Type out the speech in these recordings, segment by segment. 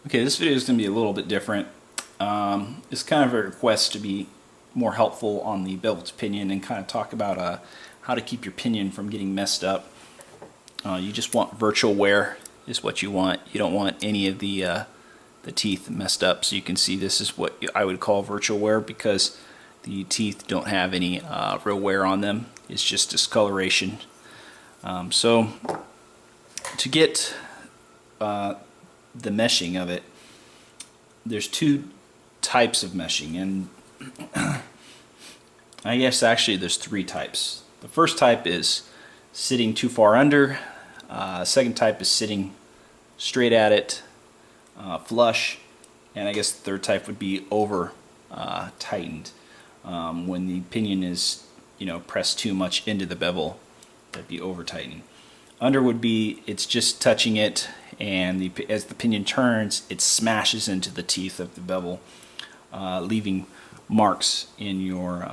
Okay, this video is going to be a little bit different. It's kind of a request to be more helpful on the Bevel-to-Pinion and kind of talk about how to keep your pinion from getting messed up. You just want virtual wear is what you want. You don't want any of the teeth messed up. So you can see this is what I would call virtual wear because the teeth don't have any real wear on them. It's just discoloration. So to get the meshing of it, there's two types of meshing, and I guess actually there's three types. The first type is sitting too far under. Second type is sitting straight at it, flush, and I guess the third type would be over tightened when the pinion is pressed too much into the bevel. That'd be over tightening. Under would be it's just touching it, and as the pinion turns, it smashes into the teeth of the bevel, leaving marks in your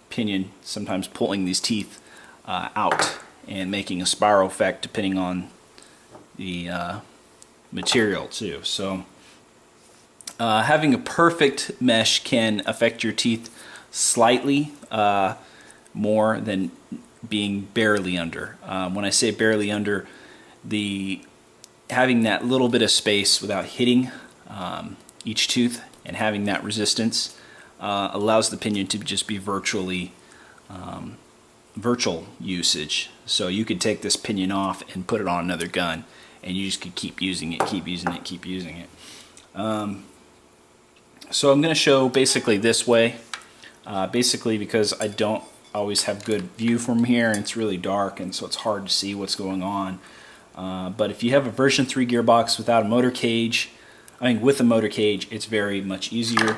pinion, sometimes pulling these teeth out and making a spiral effect depending on the material too. So having a perfect mesh can affect your teeth slightly more than being barely under. When I say barely under, having that little bit of space without hitting each tooth and having that resistance allows the pinion to just be virtual usage. So you could take this pinion off and put it on another gun, and you just could keep using it, keep using it, keep using it. So I'm going to show basically this way, basically because I don't always have good view from here, and it's really dark, and so it's hard to see what's going on. But if you have a version 3 gearbox without a motor cage, with a motor cage, it's very much easier.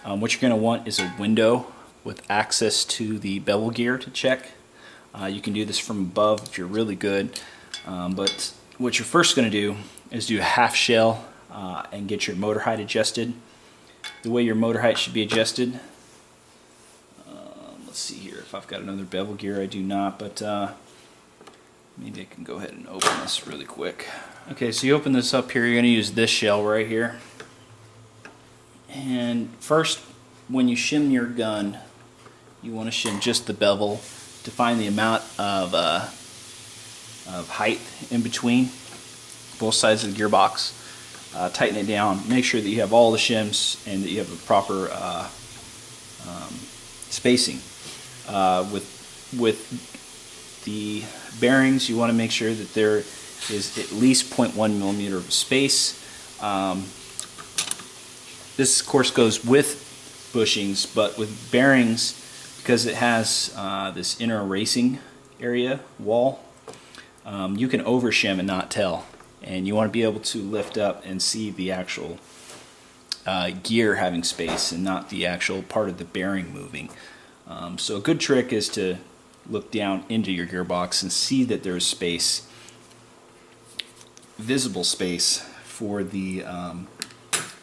What you're going to want is a window with access to the bevel gear to check. You can do this from above if you're really good, but what you're first going to do is do a half shell and get your motor height adjusted. The way your motor height should be adjusted, let's see here if I've got another bevel gear. I do not, but maybe I can go ahead and open this really quick. Okay, so you open this up here, you're going to use this shell right here. And first, when you shim your gun, you want to shim just the bevel to find the amount of height in between both sides of the gearbox. Tighten it down, make sure that you have all the shims and that you have a proper spacing. With the bearings, you want to make sure that there is at least 0.1 millimeter of space. This of course goes with bushings, but with bearings, because it has this inner racing area wall, you can over shim and not tell, and you want to be able to lift up and see the actual gear having space and not the actual part of the bearing moving. So a good trick is to look down into your gearbox and see that there is space, visible space, for the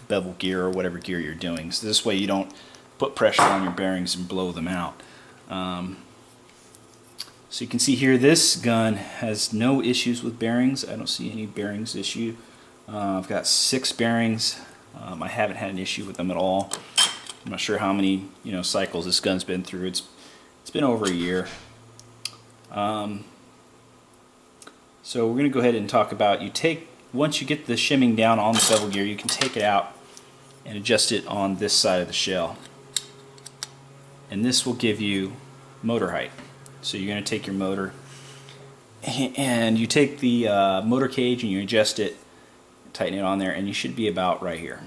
bevel gear or whatever gear you're doing. So this way you don't put pressure on your bearings and blow them out. So you can see here this gun has no issues with bearings. I don't see any bearings issue. I've got 6 bearings. I haven't had an issue with them at all. I'm not sure how many cycles this gun's been through. It's been over a year. So we're going to go ahead and talk about, once you get the shimming down on the bevel gear, you can take it out and adjust it on this side of the shell. And this will give you motor height. So you're going to take your motor and you take the motor cage and you adjust it, tighten it on there, and you should be about right here.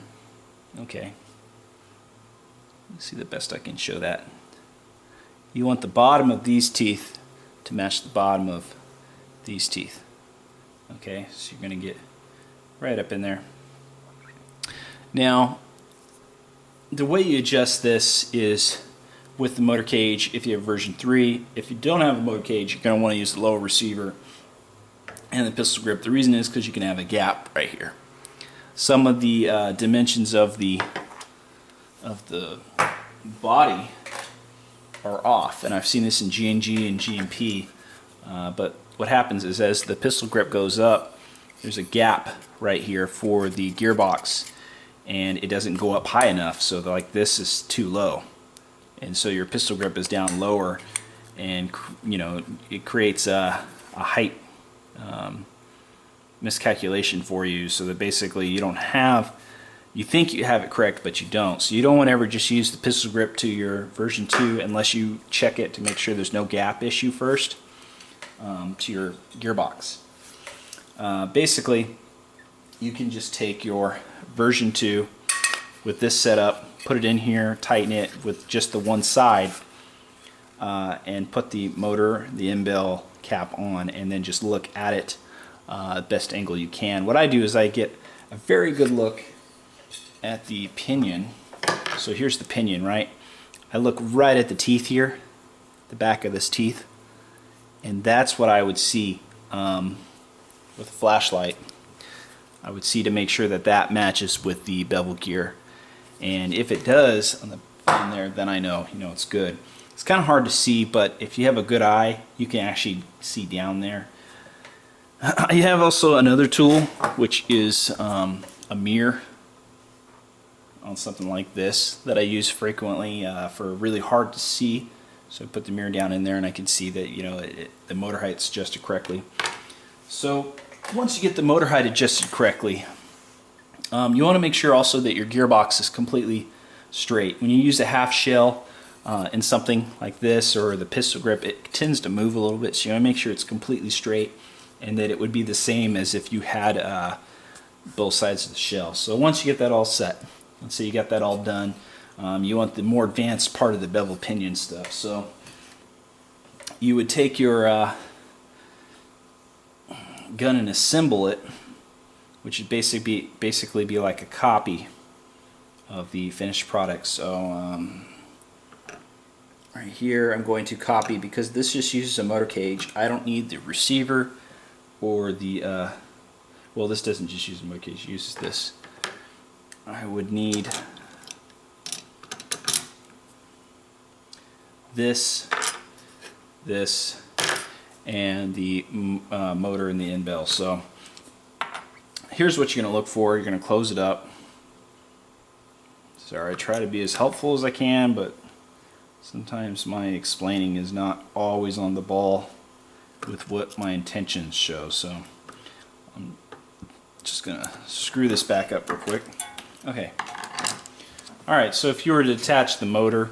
Okay. Let's see the best I can show that. You want the bottom of these teeth to match the bottom of these teeth. Okay, so you're going to get right up in there. Now, the way you adjust this is with the motor cage if you have version 3. If you don't have a motor cage, you're going to want to use the lower receiver and the pistol grip. The reason is because you can have a gap right here. Some of the dimensions of the body are off, and I've seen this in G&G and GMP, but what happens is as the pistol grip goes up, there's a gap right here for the gearbox, and it doesn't go up high enough, so like this is too low, and so your pistol grip is down lower, and you know, it creates a height miscalculation for you, so that basically you don't have, you think you have it correct but you don't. So you don't want to ever just use the pistol grip to your version 2 unless you check it to make sure there's no gap issue first to your gearbox. Basically you can just take your version 2 with this setup, put it in here, tighten it with just the one side, and put the motor, the end-bell cap on, and then just look at it best angle you can. What I do is I get a very good look at the pinion. So here's the pinion, right? I look right at the teeth here, the back of this teeth, and that's what I would see with a flashlight. I would see to make sure that that matches with the bevel gear, and if it does on there, then I know, it's good. It's kind of hard to see, but if you have a good eye, you can actually see down there. I have also another tool, which is a mirror on something like this that I use frequently for really hard to see. So I put the mirror down in there and I can see that the motor height's adjusted correctly. So once you get the motor height adjusted correctly, you want to make sure also that your gearbox is completely straight. When you use a half shell in something like this or the pistol grip, it tends to move a little bit, so you want to make sure it's completely straight and that it would be the same as if you had both sides of the shell. So once you get that all set, let's say you got that all done, you want the more advanced part of the bevel pinion stuff. So you would take your gun and assemble it, which would basically be like a copy of the finished product. So right here I'm going to copy, because this just uses a motor cage. I don't need the receiver or the well, this doesn't just use a motor cage, it uses this. I would need this, and the motor and the end bell. So here's what you're going to look for. You're going to close it up. Sorry, I try to be as helpful as I can, but sometimes my explaining is not always on the ball with what my intentions show. So I'm just going to screw this back up real quick. Okay. Alright, so if you were to attach the motor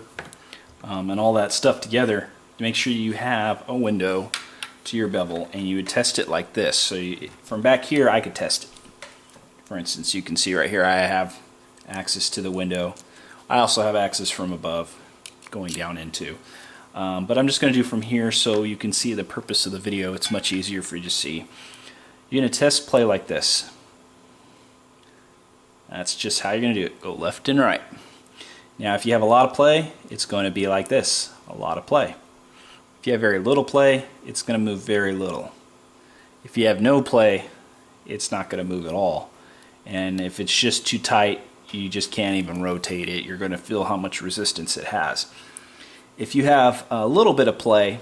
and all that stuff together, make sure you have a window to your bevel, and you would test it like this. So from back here I could test it. For instance, you can see right here I have access to the window. I also have access from above going down into. But I'm just going to do from here so you can see the purpose of the video. It's much easier for you to see. You're going to test play like this. That's just how you're going to do it. Go left and right. Now if you have a lot of play, it's going to be like this. A lot of play. If you have very little play, it's going to move very little. If you have no play, it's not going to move at all. And if it's just too tight, you just can't even rotate it. You're going to feel how much resistance it has. If you have a little bit of play,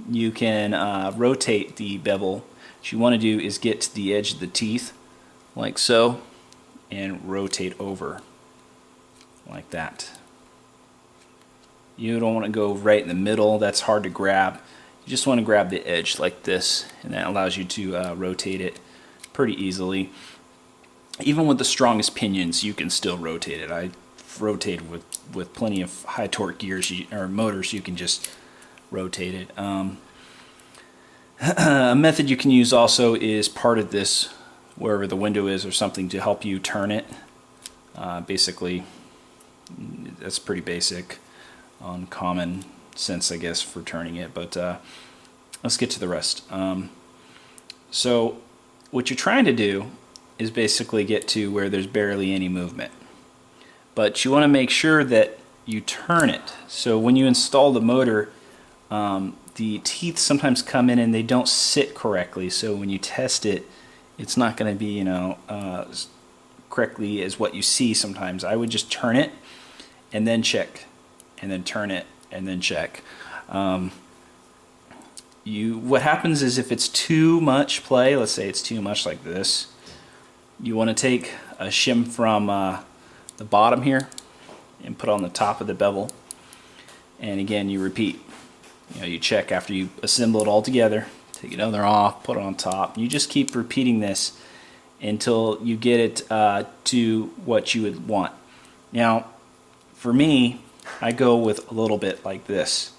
you can rotate the bevel. What you want to do is get to the edge of the teeth, like so, and rotate over, like that. You don't want to go right in the middle. That's hard to grab. You just want to grab the edge like this, and that allows you to rotate it pretty easily. Even with the strongest pinions, you can still rotate it. I rotate with plenty of high torque gears or motors. You can just rotate it. A method you can use also is part of this wherever the window is or something to help you turn it. Basically, that's pretty basic on common sense, I guess, for turning it. But let's get to the rest. So what you're trying to do is basically get to where there's barely any movement. But you want to make sure that you turn it. So when you install the motor, the teeth sometimes come in and they don't sit correctly. So when you test it, it's not going to be, correctly as what you see sometimes. I would just turn it and then check, and then turn it and then check. What happens is if it's too much play, let's say it's too much like this, you want to take a shim from the bottom here and put on the top of the bevel, and again you repeat. You check after you assemble it all together, take another off, put it on top. You just keep repeating this until you get it to what you would want. Now for me, I go with a little bit like this.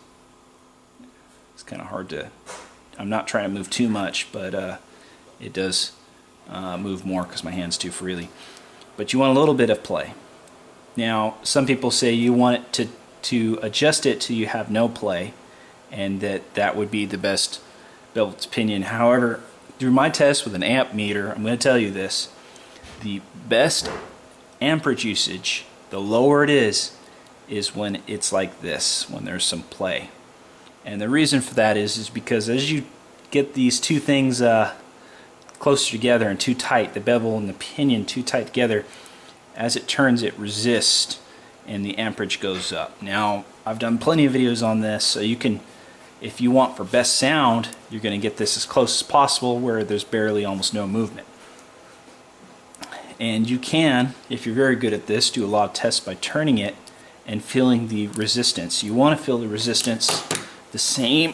It's kind of hard to, I'm not trying to move too much, but it does move more because my hand's too freely. But you want a little bit of play. Now some people say you want it to adjust it till you have no play, and that would be the best bevel-to-pinion. However, through my test with an amp meter, I'm going to tell you this: the best amperage usage, the lower it is when it's like this, when there's some play. And the reason for that is because as you get these two things closer together and too tight, the bevel and the pinion too tight together, as it turns it resists and the amperage goes up. Now I've done plenty of videos on this, so you can, if you want for best sound, you're going to get this as close as possible where there's barely almost no movement. And you can, if you're very good at this, do a lot of tests by turning it and feeling the resistance. You want to feel the resistance the same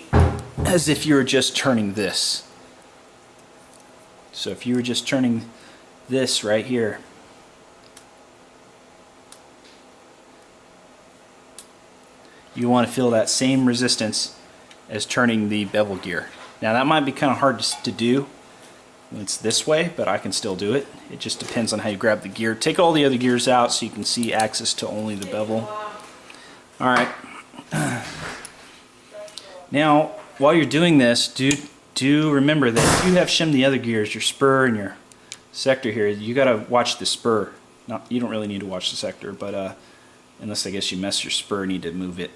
as if you were just turning this. So if you were just turning this right here, you want to feel that same resistance as turning the bevel gear. Now that might be kind of hard to do when it's this way, but I can still do it. It just depends on how you grab the gear. Take all the other gears out so you can see access to only the bevel. Alright. Now, while you're doing this, do remember that if you have shimmed the other gears, your spur and your sector here, you gotta watch the spur. You don't really need to watch the sector, but unless I guess you mess your spur, need to move it.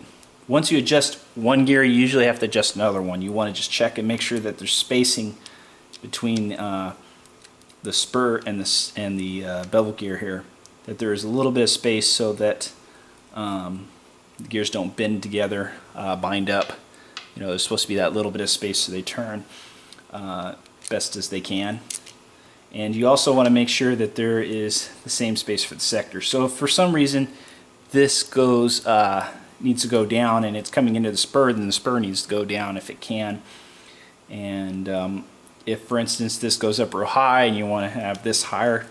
Once you adjust one gear, you usually have to adjust another one. You want to just check and make sure that there's spacing between the spur and the bevel gear here, that there is a little bit of space so that the gears don't bend together, bind up. There's supposed to be that little bit of space so they turn best as they can. And you also want to make sure that there is the same space for the sector. So if for some reason this needs to go down and it's coming into the spur, then the spur needs to go down if it can. And if for instance this goes up real high and you want to have this higher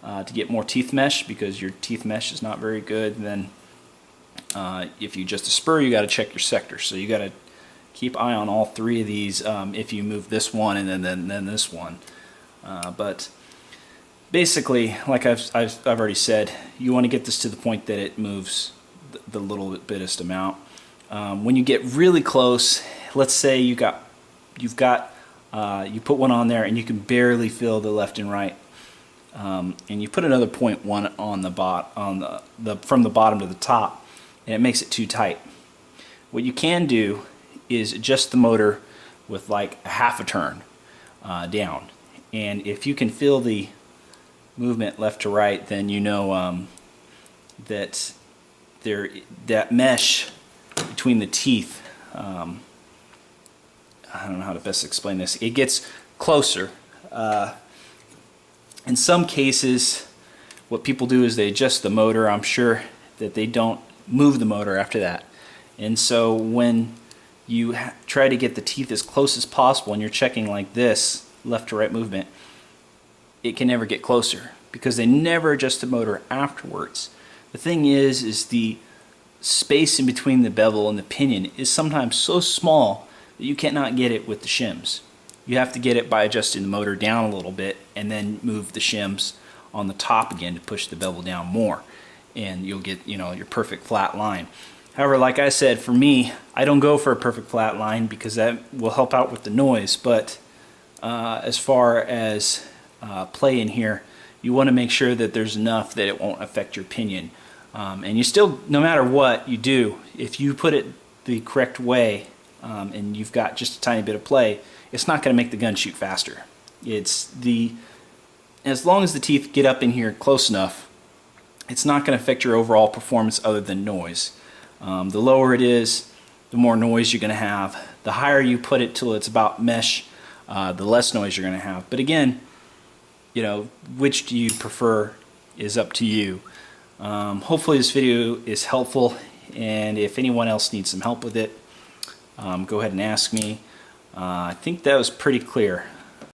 to get more teeth mesh because your teeth mesh is not very good, then if you adjust the spur, you got to check your sector. So you got to keep eye on all three of these if you move this one and then this one. But basically, like I've already said, you want to get this to the point that it moves the little bitest amount. When you get really close, let's say you put one on there and you can barely feel the left and right, and you put another 0.1 on from the bottom to the top, and it makes it too tight. What you can do is adjust the motor with like a half a turn down, and if you can feel the movement left to right, then you know that that mesh between the teeth, I don't know how to best explain this, it gets closer. In some cases what people do is they adjust the motor. I'm sure that they don't move the motor after that, and so when you try to get the teeth as close as possible and you're checking like this, left to right movement, it can never get closer because they never adjust the motor afterwards. The thing is the space in between the bevel and the pinion is sometimes so small that you cannot get it with the shims. You have to get it by adjusting the motor down a little bit and then move the shims on the top again to push the bevel down more, and you'll get your perfect flat line. However, like I said, for me, I don't go for a perfect flat line because that will help out with the noise, but as far as play in here, you want to make sure that there's enough that it won't affect your pinion. And you still, no matter what you do, if you put it the correct way and you've got just a tiny bit of play, it's not going to make the gun shoot faster. As long as the teeth get up in here close enough, it's not going to affect your overall performance other than noise. The lower it is, the more noise you're going to have. The higher you put it till it's about mesh, the less noise you're going to have. But again, you know, which do you prefer is up to you. Hopefully this video is helpful, and if anyone else needs some help with it, go ahead and ask me. I think that was pretty clear.